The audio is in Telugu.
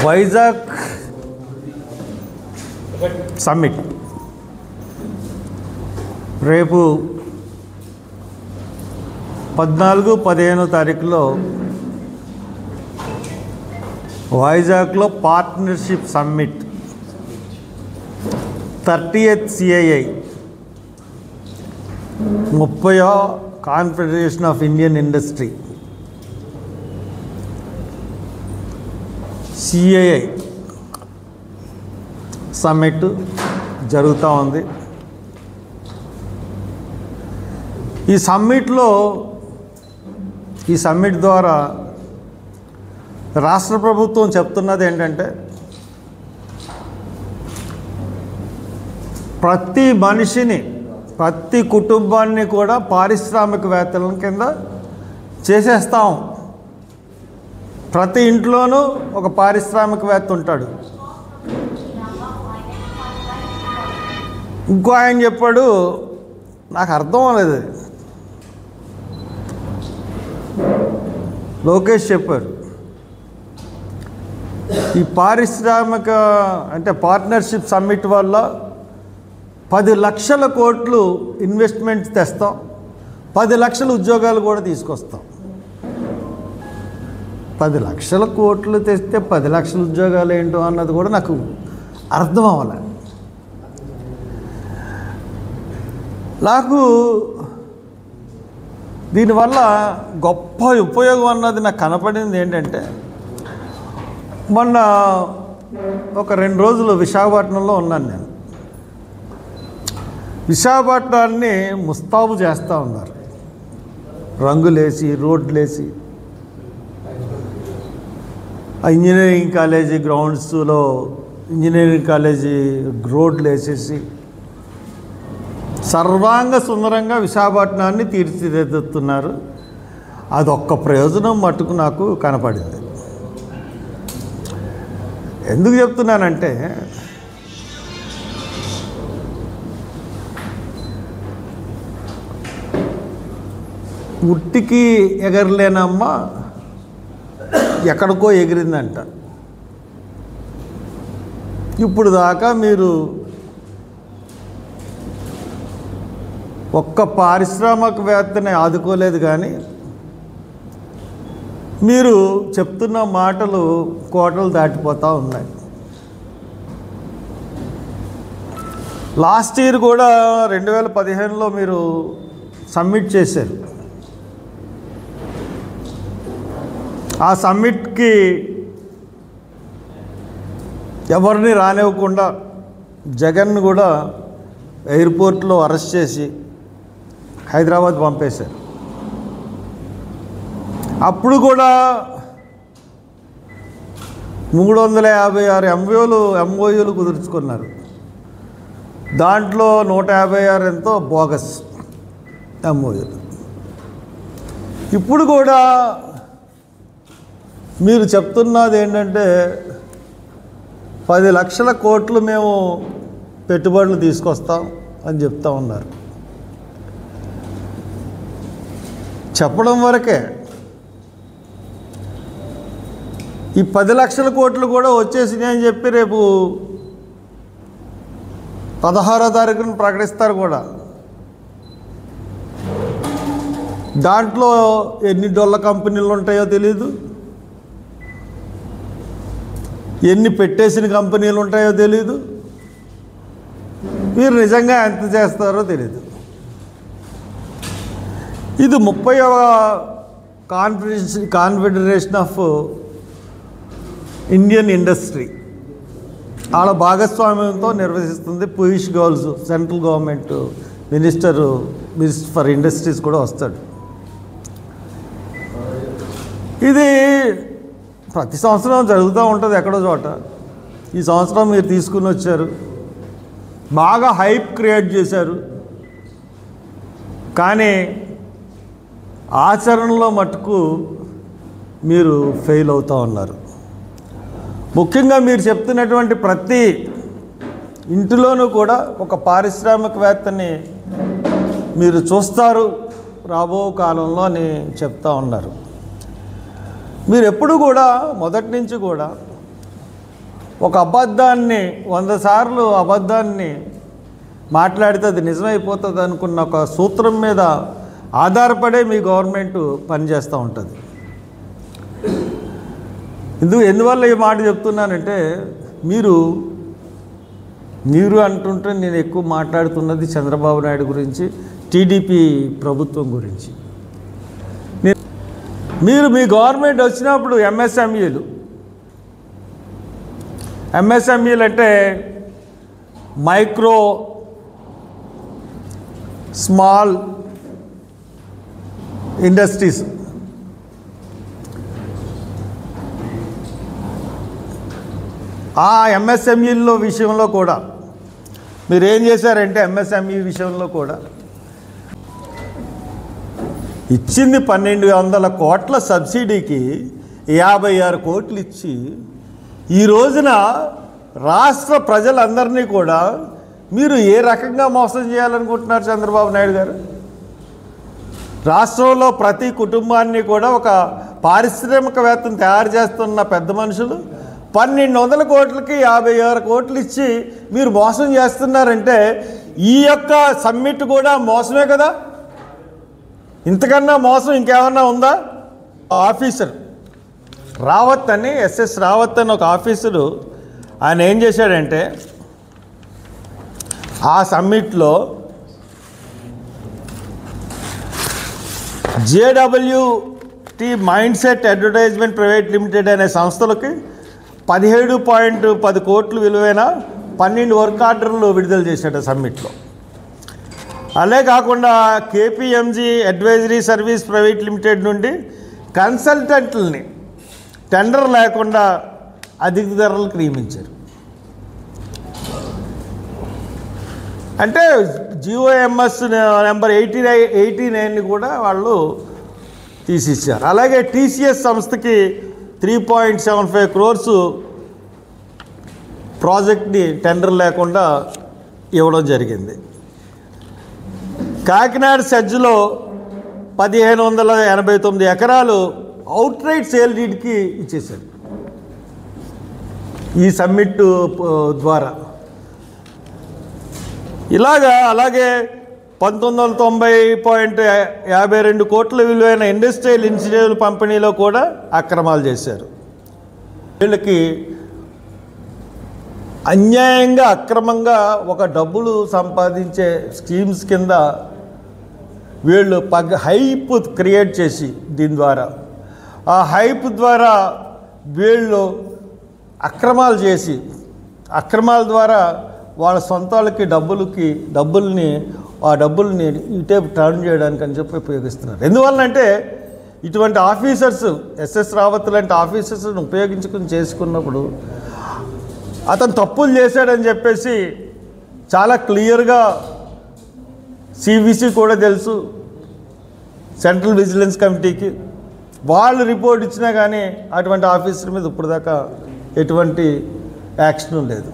వైజాగ్ సమ్మిట్ రేపు 14-15 తారీఖులో వైజాగ్లో పార్ట్నర్షిప్ సమ్మిట్ 30th CII 30వ confederation of Indian industry CII summit జరుగుతూ ఉంది. ఈ సమ్మిట్ ద్వారా రాష్ట్ర ప్రభుత్వం చెప్తున్నది ఏంటంటే ప్రతి మనిషిని, ప్రతి కుటుంబాన్ని కూడా పారిశ్రామికవేత్తల కింద చేసేస్తాం. ప్రతి ఇంట్లోనూ ఒక పారిశ్రామికవేత్త ఉంటాడు. ఇంకో ఆయన చెప్పాడు, నాకు అర్థం అవ్వలేదు. లోకేష్ చెప్పారు, ఈ పార్ట్నర్షిప్ సమ్మిట్ వల్ల 10 లక్షల కోట్లు ఇన్వెస్ట్మెంట్ తెస్తాం, 10 లక్షల ఉద్యోగాలు కూడా తీసుకొస్తాం. 10 లక్షల కోట్లు తెస్తే 10 లక్షల ఉద్యోగాలు ఏంటో అన్నది కూడా నాకు అర్థం అవ్వాలి. నాకు దీనివల్ల గొప్ప ఉపయోగం అన్నది నాకు కనపడింది ఏంటంటే, మొన్న ఒక 2 రోజులు విశాఖపట్నంలో ఉన్నాను నేను. విశాఖపట్నాన్ని ముస్తాబు చేస్తూ ఉన్నారు, రంగులేసి, రోడ్లేసి. ఇంజనీరింగ్ కాలేజీ గ్రౌండ్స్లో ఇంజనీరింగ్ కాలేజీ రోడ్లు వేసేసి సర్వాంగ సుందరంగా విశాఖపట్నాన్ని తీర్చిదిద్దుతున్నారు. అదొక్క ప్రయోజనం మట్టుకు నాకు కనపడింది. ఎందుకు చెప్తున్నానంటే, ఉట్టికి ఎగరలేనమ్మ ఎక్కడికో ఎగిరిందంట. ఇప్పుడు దాకా మీరు ఒక్క పారిశ్రామికవేత్తని ఆదుకోలేదు, కానీ మీరు చెప్తున్న మాటలు కోటలు దాటిపోతూ ఉన్నాయి. లాస్ట్ ఇయర్ కూడా 2015లో మీరు సమ్మిట్ చేశారు. ఆ సమ్మిట్కి ఎవరిని రానివ్వకుండా జగన్ కూడా ఎయిర్పోర్ట్లో అరెస్ట్ చేసి హైదరాబాద్ పంపేశారు. అప్పుడు కూడా 356 MOUలు కుదుర్చుకున్నారు. దాంట్లో 156 ఎంతో బోగస్ MOUలు. ఇప్పుడు కూడా మీరు చెప్తున్నది ఏంటంటే 10 లక్షల కోట్లు మేము పెట్టుబడులు తీసుకొస్తాం అని చెప్తా ఉన్నారు. చెప్పడం వరకే. ఈ 10 లక్షల కోట్లు కూడా వచ్చేసినాయి అని చెప్పి రేపు 16వ తారీఖున ప్రకటిస్తారు కూడా. దాంట్లో ఎన్ని డొల్ల కంపెనీలు ఉంటాయో తెలీదు, ఎన్ని పెట్టేసిన కంపెనీలు ఉంటాయో తెలీదు, మీరు నిజంగా ఎంత చేస్తారో తెలీదు. ఇది 30వ కాన్ఫెడరేషన్ ఆఫ్ ఇండియన్ ఇండస్ట్రీ వాళ్ళ భాగస్వామ్యంతో నిర్వహిస్తుంది. Piyush Goyal central government minister for industries కూడా వస్తాడు. ఇది ప్రతి సంవత్సరం జరుగుతూ ఉంటుంది ఎక్కడో చోట. ఈ సంవత్సరం మీరు తీసుకుని వచ్చారు, బాగా హైప్ క్రియేట్ చేశారు, కానీ ఆచరణలో మటుకు మీరు ఫెయిల్ అవుతూ ఉన్నారు. ముఖ్యంగా మీరు చెప్తున్నటువంటి ప్రతి ఇంటిలోనూ కూడా ఒక పారిశ్రామికవేత్తని మీరు చూస్తారు రాబో కాలంలో అని చెప్తా ఉన్నారు. మీరు ఎప్పుడు కూడా మొదటి నుంచి కూడా ఒక అబద్ధాన్ని 100 సార్లు అబద్ధాన్ని మాట్లాడితే అది నిజమైపోతుంది అనుకున్న ఒక సూత్రం మీద ఆధారపడే మీ గవర్నమెంట్ పనిచేస్తూ ఉంటుంది. ఎందువల్ల ఈ మాట చెప్తున్నానంటే మీరు అంటుంటే నేను ఎక్కువ మాట్లాడుతున్నది చంద్రబాబు నాయుడు గురించి, టీడీపీ ప్రభుత్వం గురించి. మీరు మీ గవర్నమెంట్ వచ్చినప్పుడు ఎంఎస్ఎంఈలు అంటే మైక్రో స్మాల్ ఇండస్ట్రీస్, ఆ ఎంఎస్ఎంఈల విషయంలో కూడా మీరు ఏం చేశారంటే ఎంఎస్ఎంఈ విషయంలో కూడా ఇచ్చింది 1200 కోట్ల సబ్సిడీకి 56 కోట్లు ఇచ్చి ఈ రోజున రాష్ట్ర ప్రజలందరినీ కూడా మీరు ఏ రకంగా మోసం చేయాలనుకుంటున్నారు చంద్రబాబు నాయుడు గారు? రాష్ట్రంలో ప్రతి కుటుంబాన్ని కూడా ఒక పారిశ్రామికవేత్తను తయారు చేస్తున్న పెద్ద మనుషులు 1200 కోట్లకి 56 కోట్లు ఇచ్చి మీరు మోసం చేస్తున్నారంటే ఈ యొక్క సమ్మిట్ కూడా మోసమే కదా. ఇంతకన్నా మోసం ఇంకేమన్నా ఉందా? ఆఫీసర్ రావత్ అని, ఎస్ఎస్ రావత్ అని ఒక ఆఫీసరు, ఆయన ఏం చేశాడంటే ఆ సమ్మిట్లో JWT mind set advertisement private limited అనే సంస్థలకి 17.10 కోట్లు విలువైన 12 వర్క్ ఆర్డర్లు విడుదల చేశాడు సమ్మిట్లో. అదే కాకుండా KPMG advisory service private limited నుండి కన్సల్టెంట్లని టెండర్ లేకుండా అధిక ధరలకు నియమించారు. అంటే జిఓఎంఎస్ నెంబర్ 89 కూడా వాళ్ళు తీసిచ్చారు. అలాగే టీసీఎస్ సంస్థకి 3.75 crores ప్రాజెక్ట్ని టెండర్ లేకుండా ఇవ్వడం జరిగింది. కాకినాడ సెజ్లో 1589 ఎకరాలు అవుట్రైట్ సేల్ డీడ్కి ఇచ్చేశారు ఈ సమ్మిట్ ద్వారా. అలాగే 1990.52 కోట్ల విలువైన ఇండస్ట్రియల్ ఇన్సూరెన్స్ పంపిణీలో కూడా అక్రమాలు చేశారు. వీళ్ళకి అన్యాయంగా అక్రమంగా ఒక డబ్బులు సంపాదించే స్కీమ్స్ కింద వీళ్ళు హైప్ క్రియేట్ చేసి దీని ద్వారా ఆ హైప్ ద్వారా వీళ్ళు అక్రమాలు చేసి అక్రమాల ద్వారా వాళ్ళ సొంత వాళ్ళకి డబ్బుల్ని ఇటే టర్న్ చేయడానికి అని చెప్పి ఉపయోగిస్తున్నారు. ఎందువల్లంటే ఇటువంటి ఆఫీసర్స్ ఎస్ఎస్ రావత్ లాంటి ఆఫీసర్స్ని ఉపయోగించుకుని చేసుకున్నప్పుడు అతను తప్పులు చేశాడని చెప్పేసి చాలా క్లియర్గా సివిసి కూడా తెలుసు, సెంట్రల్ విజిలెన్స్ కమిటీకి వాళ్ళు రిపోర్ట్ ఇచ్చినా కానీ అటువంటి ఆఫీసర్ మీద ఇప్పటిదాకా ఎటువంటి యాక్షన్ లేదు.